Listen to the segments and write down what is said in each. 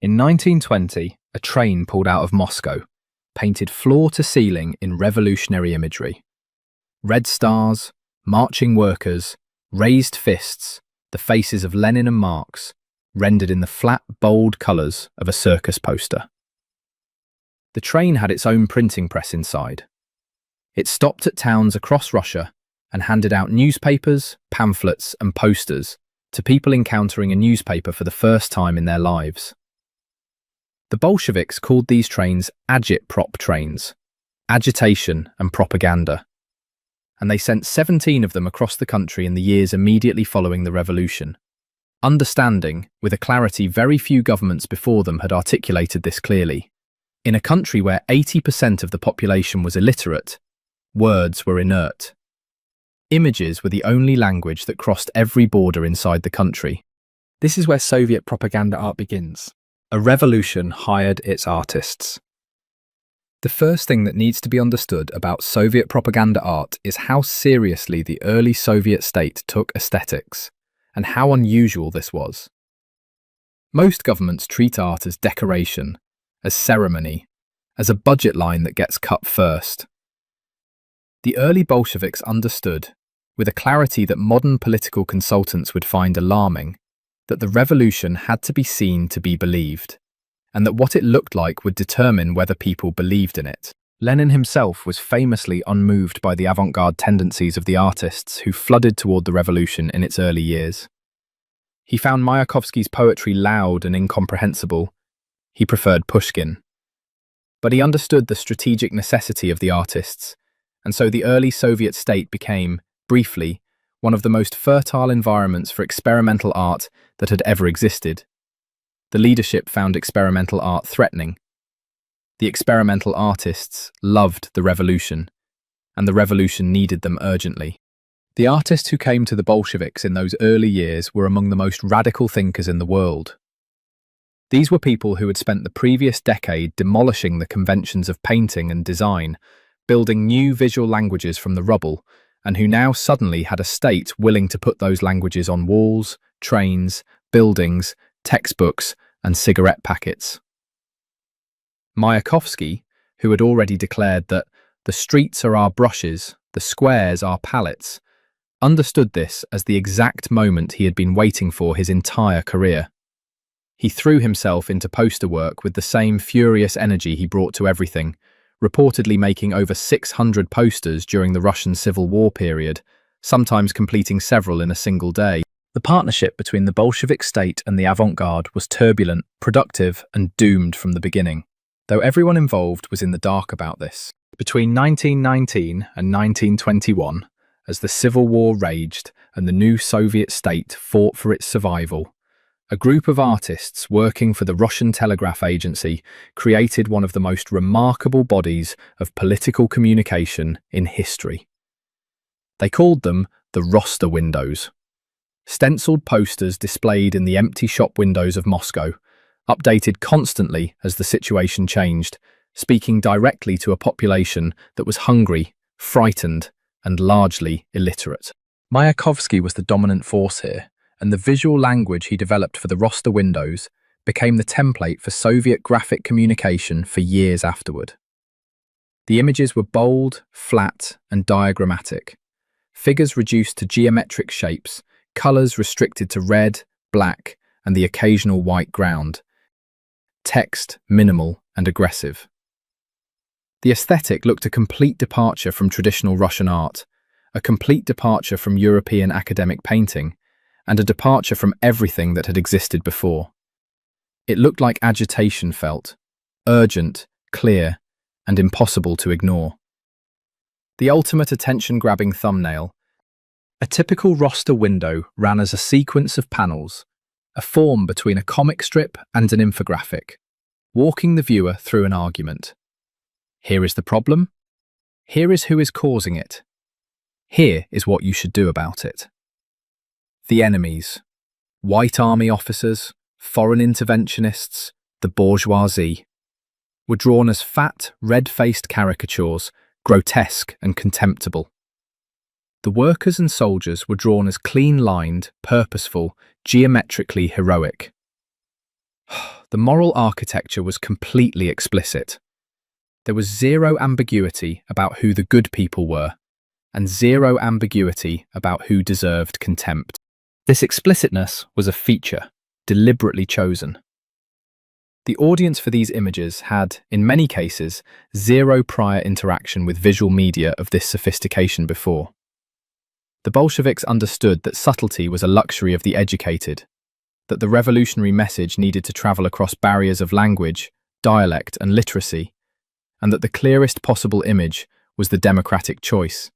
In 1920, a train pulled out of Moscow, painted floor to ceiling in revolutionary imagery. Red stars, marching workers, raised fists, the faces of Lenin and Marx, rendered in the flat, bold colours of a circus poster. The train had its own printing press inside. It stopped at towns across Russia and handed out newspapers, pamphlets and posters to people encountering a newspaper for the first time in their lives. The Bolsheviks called these trains agitprop trains, agitation and propaganda, and they sent 17 of them across the country in the years immediately following the revolution, understanding, with a clarity very few governments before them had articulated this clearly. In a country where 80% of the population was illiterate, words were inert. Images were the only language that crossed every border inside the country. This is where Soviet propaganda art begins. A revolution hired its artists. The first thing that needs to be understood about Soviet propaganda art is how seriously the early Soviet state took aesthetics, and how unusual this was. Most governments treat art as decoration, as ceremony, as a budget line that gets cut first. The early Bolsheviks understood, with a clarity that modern political consultants would find alarming, that the revolution had to be seen to be believed, and that what it looked like would determine whether people believed in it. Lenin himself was famously unmoved by the avant-garde tendencies of the artists who flooded toward the revolution in its early years. He found Mayakovsky's poetry loud and incomprehensible. He preferred Pushkin. But he understood the strategic necessity of the artists, and so the early Soviet state became, briefly, one of the most fertile environments for experimental art that had ever existed. The leadership found experimental art threatening. The experimental artists loved the revolution, and the revolution needed them urgently. The artists who came to the Bolsheviks in those early years were among the most radical thinkers in the world. These were people who had spent the previous decade demolishing the conventions of painting and design, building new visual languages from the rubble, and who now suddenly had a state willing to put those languages on walls, trains, buildings, textbooks, and cigarette packets. Mayakovsky, who had already declared that the streets are our brushes, the squares our palettes, understood this as the exact moment he had been waiting for his entire career. He threw himself into poster work with the same furious energy he brought to everything, reportedly making over 600 posters during the Russian Civil War period, sometimes completing several in a single day. The partnership between the Bolshevik state and the avant-garde was turbulent, productive, and doomed from the beginning, though everyone involved was in the dark about this. Between 1919 and 1921, as the Civil War raged and the new Soviet state fought for its survival, a group of artists working for the Russian Telegraph Agency created one of the most remarkable bodies of political communication in history. They called them the roster windows. Stenciled posters displayed in the empty shop windows of Moscow, updated constantly as the situation changed, speaking directly to a population that was hungry, frightened, and largely illiterate. Mayakovsky was the dominant force here, and the visual language he developed for the roster windows became the template for Soviet graphic communication for years afterward. The images were bold, flat, and diagrammatic. Figures reduced to geometric shapes, colours restricted to red, black, and the occasional white ground. Text minimal and aggressive. The aesthetic looked a complete departure from traditional Russian art, a complete departure from European academic painting, and a departure from everything that had existed before. It looked like agitation felt, urgent, clear, and impossible to ignore. The ultimate attention-grabbing thumbnail, a typical roster window ran as a sequence of panels, a form between a comic strip and an infographic, walking the viewer through an argument. Here is the problem. Here is who is causing it. Here is what you should do about it. The enemies, white army officers, foreign interventionists, the bourgeoisie, were drawn as fat, red-faced caricatures, grotesque and contemptible. The workers and soldiers were drawn as clean-lined, purposeful, geometrically heroic. The moral architecture was completely explicit. There was zero ambiguity about who the good people were, and zero ambiguity about who deserved contempt. This explicitness was a feature, deliberately chosen. The audience for these images had, in many cases, zero prior interaction with visual media of this sophistication before. The Bolsheviks understood that subtlety was a luxury of the educated, that the revolutionary message needed to travel across barriers of language, dialect, and literacy, and that the clearest possible image was the democratic choice.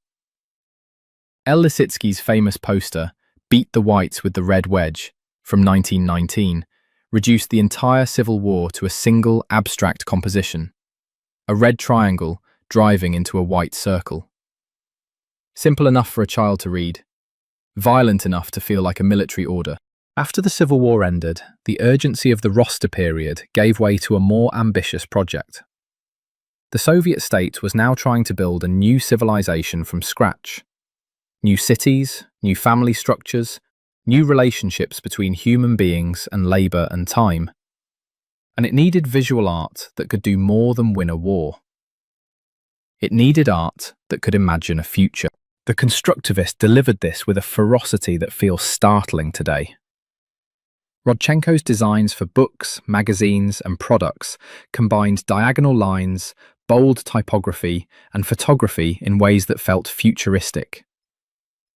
El Lisitsky's famous poster, Beat the Whites with the Red Wedge, from 1919, reduced the entire Civil War to a single abstract composition, a red triangle driving into a white circle. Simple enough for a child to read, violent enough to feel like a military order. After the Civil War ended, the urgency of the roster period gave way to a more ambitious project. The Soviet state was now trying to build a new civilization from scratch. New cities, new family structures, new relationships between human beings and labour and time. And it needed visual art that could do more than win a war. It needed art that could imagine a future. The constructivists delivered this with a ferocity that feels startling today. Rodchenko's designs for books, magazines, and products combined diagonal lines, bold typography, and photography in ways that felt futuristic.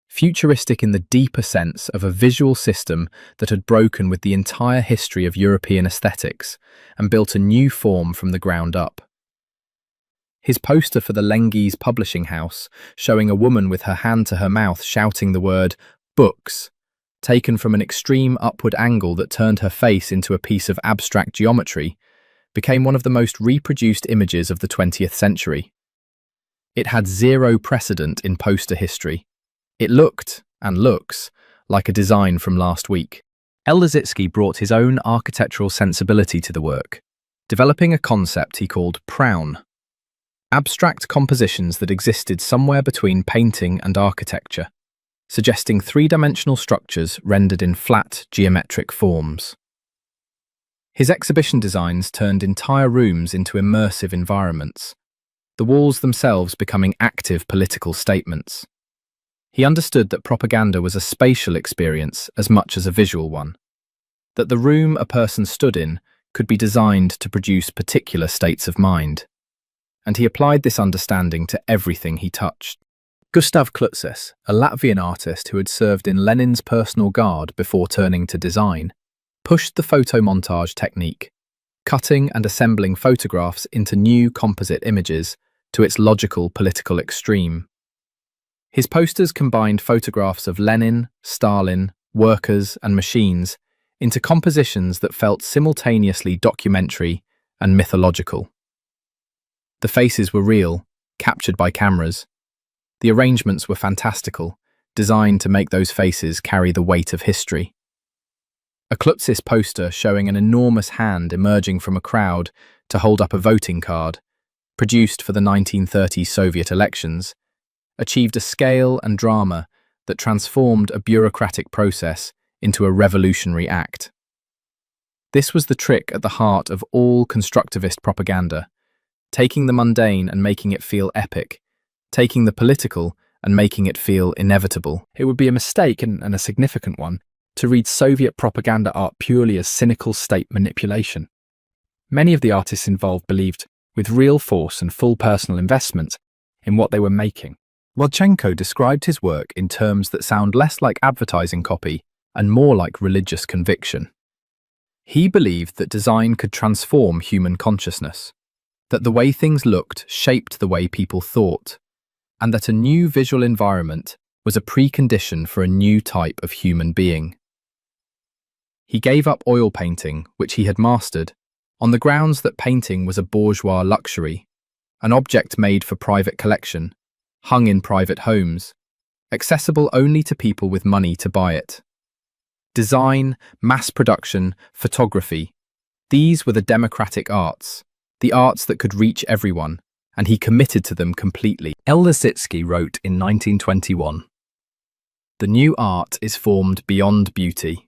Futuristic in the deeper sense of a visual system that had broken with the entire history of European aesthetics and built a new form from the ground up. His poster for the Lengiz publishing house, showing a woman with her hand to her mouth shouting the word "books," taken from an extreme upward angle that turned her face into a piece of abstract geometry, became one of the most reproduced images of the 20th century. It had zero precedent in poster history. It looked, and looks, like a design from last week. El Lisitsky brought his own architectural sensibility to the work, developing a concept he called proun, abstract compositions that existed somewhere between painting and architecture, suggesting three-dimensional structures rendered in flat, geometric forms. His exhibition designs turned entire rooms into immersive environments, the walls themselves becoming active political statements. He understood that propaganda was a spatial experience as much as a visual one, that the room a person stood in could be designed to produce particular states of mind, and he applied this understanding to everything he touched. Gustav Klutsis, a Latvian artist who had served in Lenin's personal guard before turning to design, pushed the photomontage technique, cutting and assembling photographs into new composite images to its logical political extreme. His posters combined photographs of Lenin, Stalin, workers, and machines into compositions that felt simultaneously documentary and mythological. The faces were real, captured by cameras. The arrangements were fantastical, designed to make those faces carry the weight of history. A Klutsis poster showing an enormous hand emerging from a crowd to hold up a voting card, produced for the 1930 Soviet elections, achieved a scale and drama that transformed a bureaucratic process into a revolutionary act. This was the trick at the heart of all constructivist propaganda, taking the mundane and making it feel epic, taking the political and making it feel inevitable. It would be a mistake, and a significant one, to read Soviet propaganda art purely as cynical state manipulation. Many of the artists involved believed, with real force and full personal investment, in what they were making. Rodchenko described his work in terms that sound less like advertising copy and more like religious conviction. He believed that design could transform human consciousness, that the way things looked shaped the way people thought, and that a new visual environment was a precondition for a new type of human being. He gave up oil painting, which he had mastered, on the grounds that painting was a bourgeois luxury, an object made for private collection, hung in private homes, accessible only to people with money to buy it. Design, mass production, photography, these were the democratic arts, the arts that could reach everyone, and he committed to them completely. El Lisitsky wrote in 1921, "The new art is formed beyond beauty.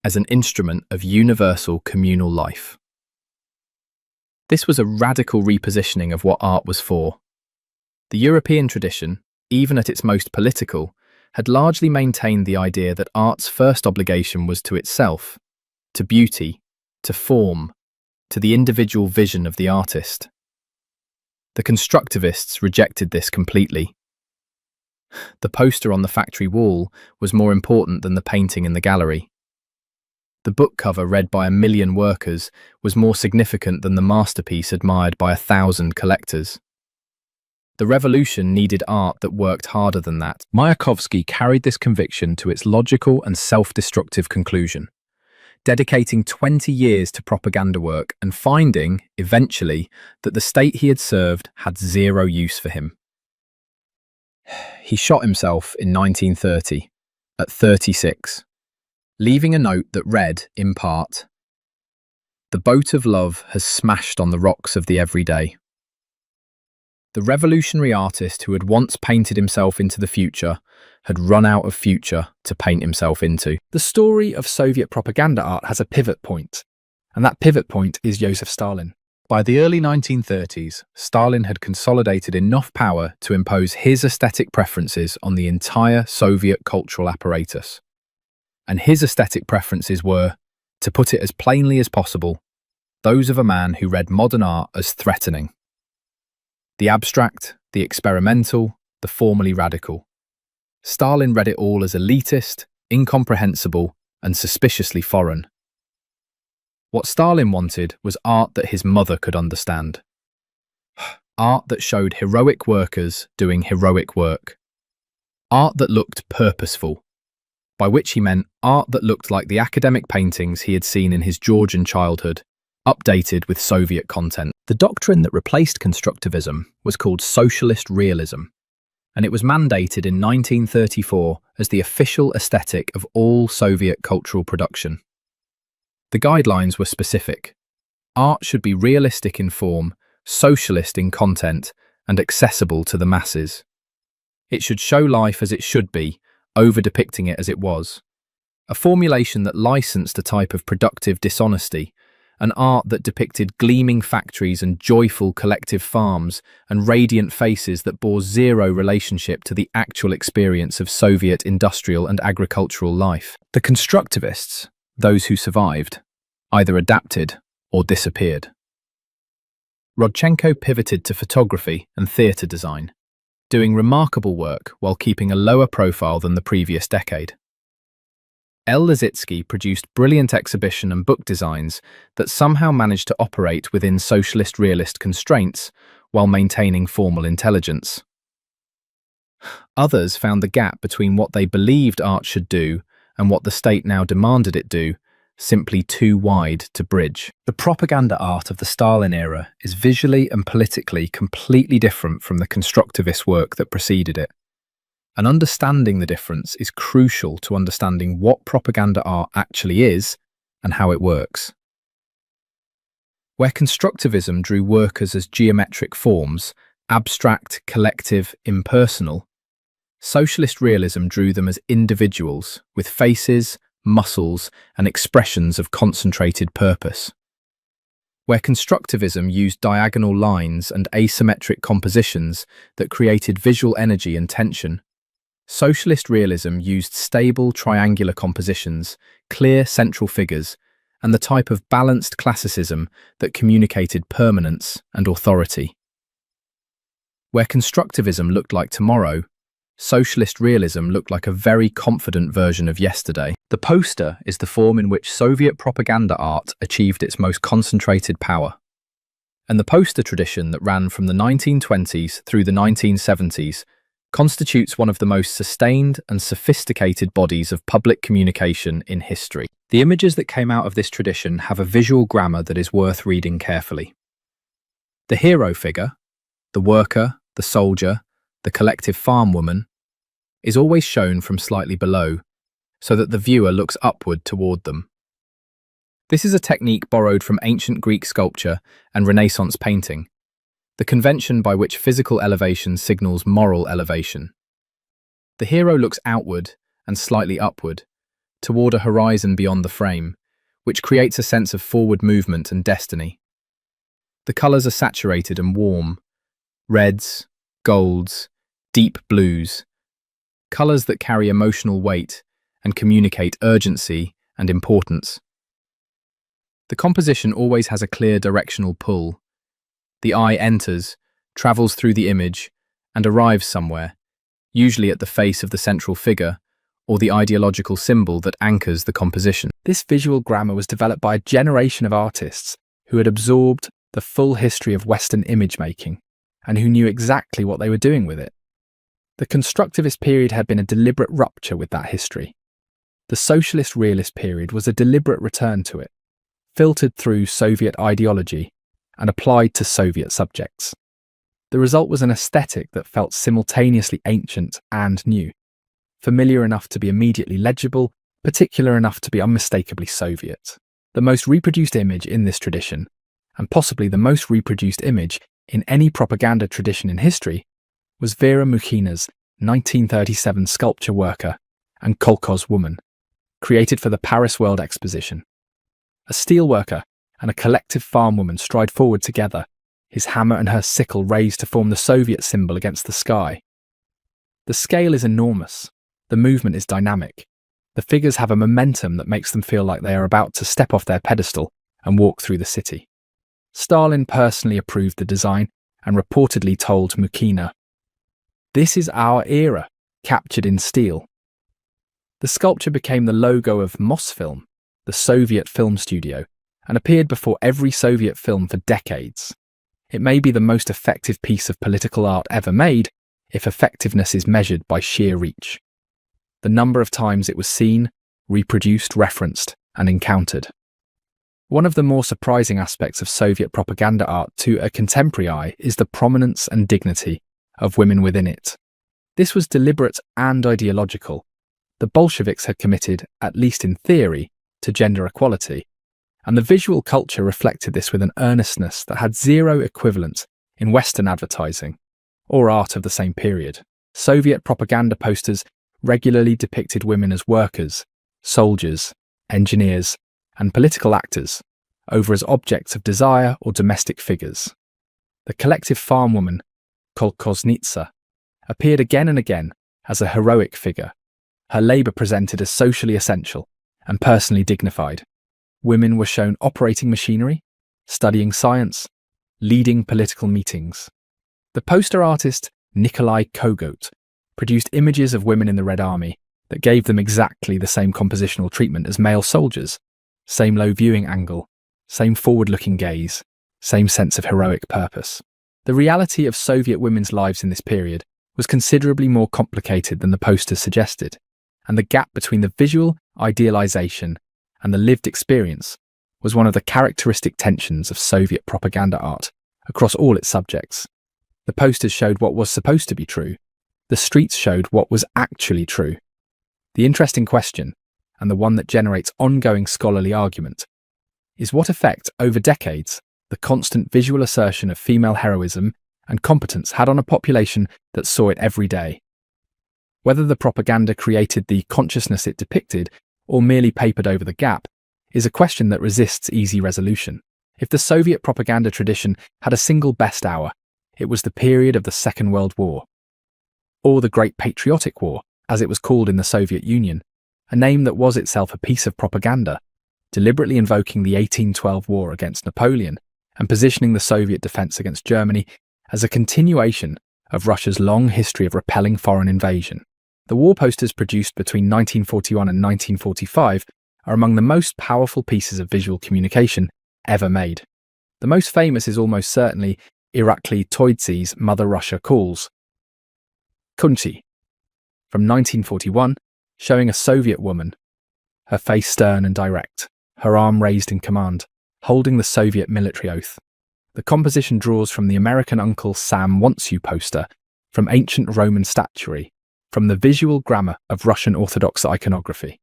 as an instrument of universal communal life. This was a radical repositioning of what art was for. The European tradition, even at its most political, had largely maintained the idea that art's first obligation was to itself, to beauty, to form, to the individual vision of the artist. The constructivists rejected this completely. The poster on the factory wall was more important than the painting in the gallery. The book cover read by 1 million workers was more significant than the masterpiece admired by 1,000 collectors. The revolution needed art that worked harder than that. Mayakovsky carried this conviction to its logical and self-destructive conclusion, dedicating 20 years to propaganda work and finding, eventually, that the state he had served had zero use for him. He shot himself in 1930, at 36, leaving a note that read, in part, "The boat of love has smashed on the rocks of the everyday." The revolutionary artist who had once painted himself into the future had run out of future to paint himself into. The story of Soviet propaganda art has a pivot point, and that pivot point is Joseph Stalin. By the early 1930s, Stalin had consolidated enough power to impose his aesthetic preferences on the entire Soviet cultural apparatus. And his aesthetic preferences were, to put it as plainly as possible, those of a man who read modern art as threatening. The abstract, the experimental, the formally radical. Stalin read it all as elitist, incomprehensible, and suspiciously foreign. What Stalin wanted was art that his mother could understand. Art that showed heroic workers doing heroic work. Art that looked purposeful, by which he meant art that looked like the academic paintings he had seen in his Georgian childhood, updated with Soviet content. The doctrine that replaced constructivism was called socialist realism, and it was mandated in 1934 as the official aesthetic of all Soviet cultural production. The guidelines were specific. Art should be realistic in form, socialist in content, and accessible to the masses. It should show life as it should be, over-depicting it as it was. A formulation that licensed a type of productive dishonesty, an art that depicted gleaming factories and joyful collective farms and radiant faces that bore zero relationship to the actual experience of Soviet industrial and agricultural life. The constructivists, those who survived, either adapted or disappeared. Rodchenko pivoted to photography and theatre design, doing remarkable work while keeping a lower profile than the previous decade. L. Lissitzky produced brilliant exhibition and book designs that somehow managed to operate within socialist realist constraints while maintaining formal intelligence. Others found the gap between what they believed art should do and what the state now demanded it do simply too wide to bridge. The propaganda art of the Stalin era is visually and politically completely different from the constructivist work that preceded it. And understanding the difference is crucial to understanding what propaganda art actually is and how it works. Where constructivism drew workers as geometric forms, abstract, collective, impersonal, socialist realism drew them as individuals with faces, muscles, and expressions of concentrated purpose. Where constructivism used diagonal lines and asymmetric compositions that created visual energy and tension, socialist realism used stable triangular compositions, clear central figures, and the type of balanced classicism that communicated permanence and authority. Where constructivism looked like tomorrow, socialist realism looked like a very confident version of yesterday. The poster is the form in which Soviet propaganda art achieved its most concentrated power. And the poster tradition that ran from the 1920s through the 1970s constitutes one of the most sustained and sophisticated bodies of public communication in history. The images that came out of this tradition have a visual grammar that is worth reading carefully. The hero figure, the worker, the soldier, the collective farm woman, is always shown from slightly below, so that the viewer looks upward toward them. This is a technique borrowed from ancient Greek sculpture and Renaissance painting, the convention by which physical elevation signals moral elevation. The hero looks outward and slightly upward, toward a horizon beyond the frame, which creates a sense of forward movement and destiny. The colours are saturated and warm, reds, golds, deep blues, colours that carry emotional weight and communicate urgency and importance. The composition always has a clear directional pull. The eye enters, travels through the image, and arrives somewhere, usually at the face of the central figure or the ideological symbol that anchors the composition. This visual grammar was developed by a generation of artists who had absorbed the full history of Western image making and who knew exactly what they were doing with it. The constructivist period had been a deliberate rupture with that history. The socialist realist period was a deliberate return to it, filtered through Soviet ideology and applied to Soviet subjects. The result was an aesthetic that felt simultaneously ancient and new, familiar enough to be immediately legible, particular enough to be unmistakably Soviet. The most reproduced image in this tradition, and possibly the most reproduced image in any propaganda tradition in history, was Vera Mukhina's 1937 sculpture Worker and Kolkhoz Woman, created for the Paris World Exposition. A steelworker and a collective farm woman stride forward together, his hammer and her sickle raised to form the Soviet symbol against the sky. The scale is enormous. The movement is dynamic. The figures have a momentum that makes them feel like they are about to step off their pedestal and walk through the city. Stalin personally approved the design and reportedly told Mukhina, "This is our era, captured in steel." The sculpture became the logo of Mosfilm, the Soviet film studio, and appeared before every Soviet film for decades. It may be the most effective piece of political art ever made if effectiveness is measured by sheer reach. The number of times it was seen, reproduced, referenced, and encountered. One of the more surprising aspects of Soviet propaganda art to a contemporary eye is the prominence and dignity of women within it. This was deliberate and ideological. The Bolsheviks had committed, at least in theory, to gender equality, and the visual culture reflected this with an earnestness that had zero equivalent in Western advertising or art of the same period. Soviet propaganda posters regularly depicted women as workers, soldiers, engineers, and political actors, over as objects of desire or domestic figures. The collective farm woman, Kolkhoznitsa, appeared again and again as a heroic figure, her labour presented as socially essential and personally dignified. Women were shown operating machinery, studying science, leading political meetings. The poster artist Nikolai Kogot produced images of women in the Red Army that gave them exactly the same compositional treatment as male soldiers. Same low viewing angle, same forward-looking gaze, same sense of heroic purpose. The reality of Soviet women's lives in this period was considerably more complicated than the posters suggested, and the gap between the visual idealization and the lived experience was one of the characteristic tensions of Soviet propaganda art across all its subjects. The posters showed what was supposed to be true. The streets showed what was actually true. The interesting question, and the one that generates ongoing scholarly argument, is what effect, over decades, the constant visual assertion of female heroism and competence had on a population that saw it every day. Whether the propaganda created the consciousness it depicted or merely papered over the gap is a question that resists easy resolution. If the Soviet propaganda tradition had a single best hour, it was the period of the Second World War, or the Great Patriotic War, as it was called in the Soviet Union, a name that was itself a piece of propaganda, deliberately invoking the 1812 war against Napoleon and positioning the Soviet defense against Germany as a continuation of Russia's long history of repelling foreign invasion. The war posters produced between 1941 and 1945 are among the most powerful pieces of visual communication ever made. The most famous is almost certainly Irakli Toydze's Mother Russia Calls, Kunchi, from 1941, showing a Soviet woman, her face stern and direct, her arm raised in command, holding the Soviet military oath. The composition draws from the American Uncle Sam Wants You poster, from ancient Roman statuary, from the visual grammar of Russian Orthodox iconography.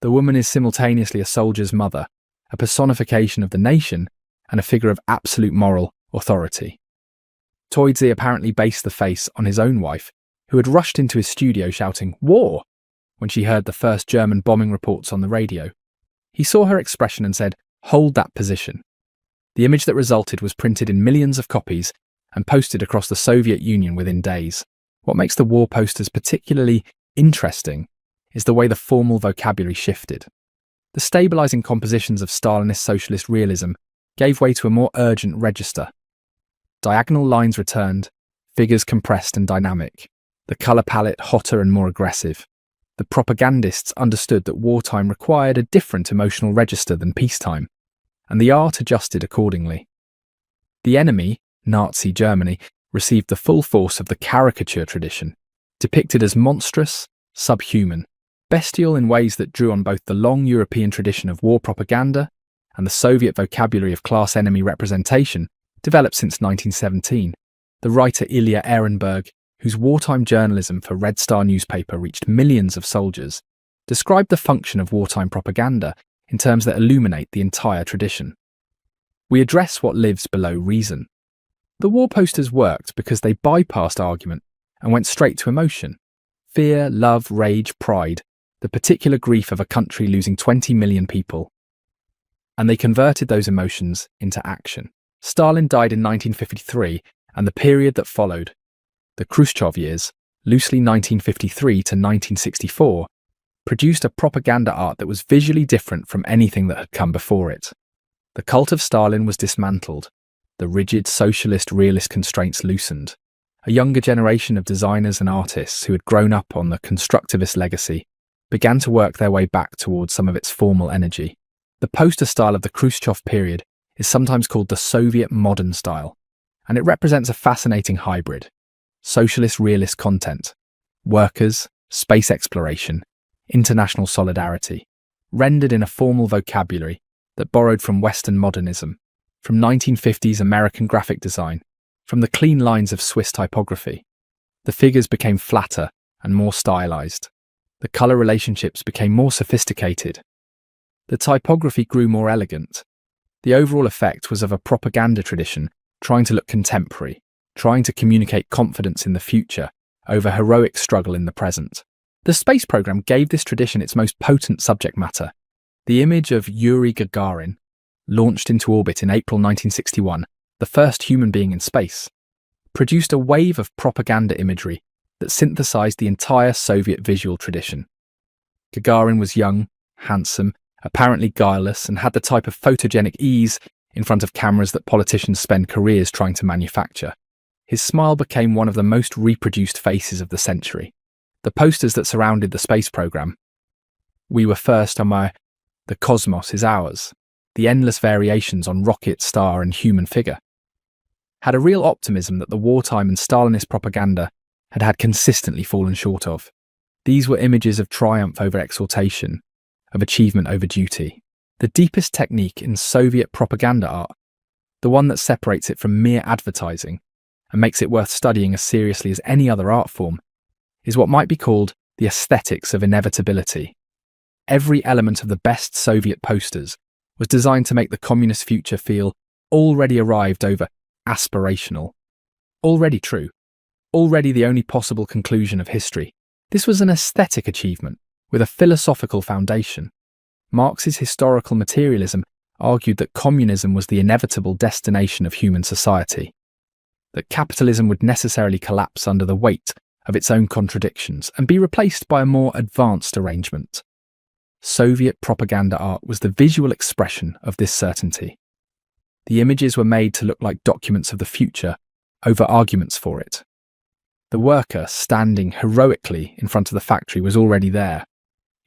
The woman is simultaneously a soldier's mother, a personification of the nation, and a figure of absolute moral authority. Toydze apparently based the face on his own wife, who had rushed into his studio shouting, "War!" when she heard the first German bombing reports on the radio. He saw her expression and said, "Hold that position." The image that resulted was printed in millions of copies and posted across the Soviet Union within days. What makes the war posters particularly interesting is the way the formal vocabulary shifted. The stabilizing compositions of Stalinist socialist realism gave way to a more urgent register. Diagonal lines returned, figures compressed and dynamic, the color palette hotter and more aggressive. The propagandists understood that wartime required a different emotional register than peacetime, and the art adjusted accordingly. The enemy, Nazi Germany, received the full force of the caricature tradition, depicted as monstrous, subhuman, bestial in ways that drew on both the long European tradition of war propaganda and the Soviet vocabulary of class enemy representation developed since 1917. The writer Ilya Ehrenberg, whose wartime journalism for Red Star newspaper reached millions of soldiers, described the function of wartime propaganda in terms that illuminate the entire tradition. We address what lives below reason. The war posters worked because they bypassed argument and went straight to emotion. Fear, love, rage, pride, the particular grief of a country losing 20 million people. And they converted those emotions into action. Stalin died in 1953, and the period that followed, the Khrushchev years, loosely 1953 to 1964, produced a propaganda art that was visually different from anything that had come before it. The cult of Stalin was dismantled. The rigid socialist realist constraints loosened. A younger generation of designers and artists who had grown up on the constructivist legacy began to work their way back towards some of its formal energy. The poster style of the Khrushchev period is sometimes called the Soviet modern style, and it represents a fascinating hybrid. Socialist realist content, workers, space exploration, international solidarity, rendered in a formal vocabulary that borrowed from Western modernism, from 1950s American graphic design, from the clean lines of Swiss typography. The figures became flatter and more stylized. The color relationships became more sophisticated. The typography grew more elegant. The overall effect was of a propaganda tradition trying to look contemporary, trying to communicate confidence in the future over heroic struggle in the present. The space program gave this tradition its most potent subject matter. The image of Yuri Gagarin, launched into orbit in April 1961, the first human being in space, produced a wave of propaganda imagery that synthesized the entire Soviet visual tradition. Gagarin was young, handsome, apparently guileless, and had the type of photogenic ease in front of cameras that politicians spend careers trying to manufacture. His smile became one of the most reproduced faces of the century. The posters that surrounded the space program, "We were first on my," "The cosmos is ours," the endless variations on rocket, star, and human figure, had a real optimism that the wartime and Stalinist propaganda had consistently fallen short of. These were images of triumph over exaltation, of achievement over duty. The deepest technique in Soviet propaganda art, the one that separates it from mere advertising and makes it worth studying as seriously as any other art form, is what might be called the aesthetics of inevitability. Every element of the best Soviet posters was designed to make the communist future feel already arrived over aspirational, already true, already the only possible conclusion of history. This was an aesthetic achievement with a philosophical foundation. Marx's historical materialism argued that communism was the inevitable destination of human society, that capitalism would necessarily collapse under the weight of its own contradictions and be replaced by a more advanced arrangement. Soviet propaganda art was the visual expression of this certainty. The images were made to look like documents of the future over arguments for it. The worker standing heroically in front of the factory was already there.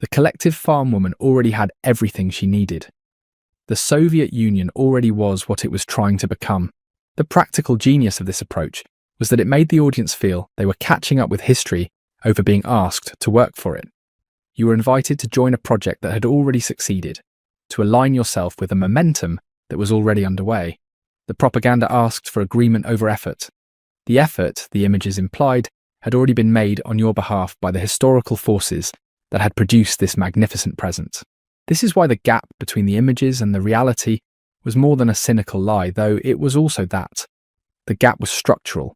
The collective farm woman already had everything she needed. The Soviet Union already was what it was trying to become. The practical genius of this approach was that it made the audience feel they were catching up with history over being asked to work for it. You were invited to join a project that had already succeeded, to align yourself with a momentum that was already underway. The propaganda asked for agreement over effort. The effort, the images implied, had already been made on your behalf by the historical forces that had produced this magnificent present. This is why the gap between the images and the reality was more than a cynical lie, though it was also that. The gap was structural.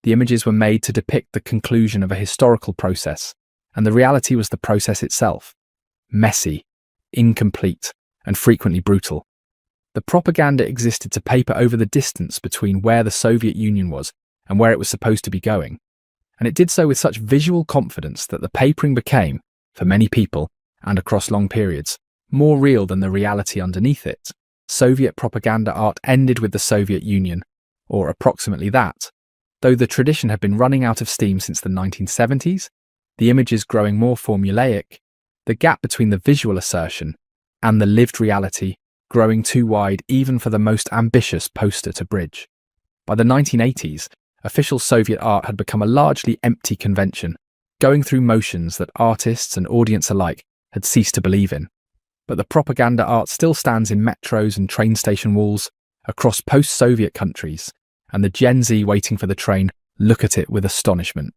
The images were made to depict the conclusion of a historical process, and the reality was the process itself. Messy, incomplete, and frequently brutal. The propaganda existed to paper over the distance between where the Soviet Union was and where it was supposed to be going. And it did so with such visual confidence that the papering became, for many people, and across long periods, more real than the reality underneath it. Soviet propaganda art ended with the Soviet Union, or approximately that. Though the tradition had been running out of steam since the 1970s, the images growing more formulaic, the gap between the visual assertion and the lived reality growing too wide even for the most ambitious poster to bridge. By the 1980s, official Soviet art had become a largely empty convention, going through motions that artists and audience alike had ceased to believe in. But the propaganda art still stands in metros and train station walls across post-Soviet countries, and the Gen Z waiting for the train look at it with astonishment.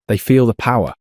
They feel the power,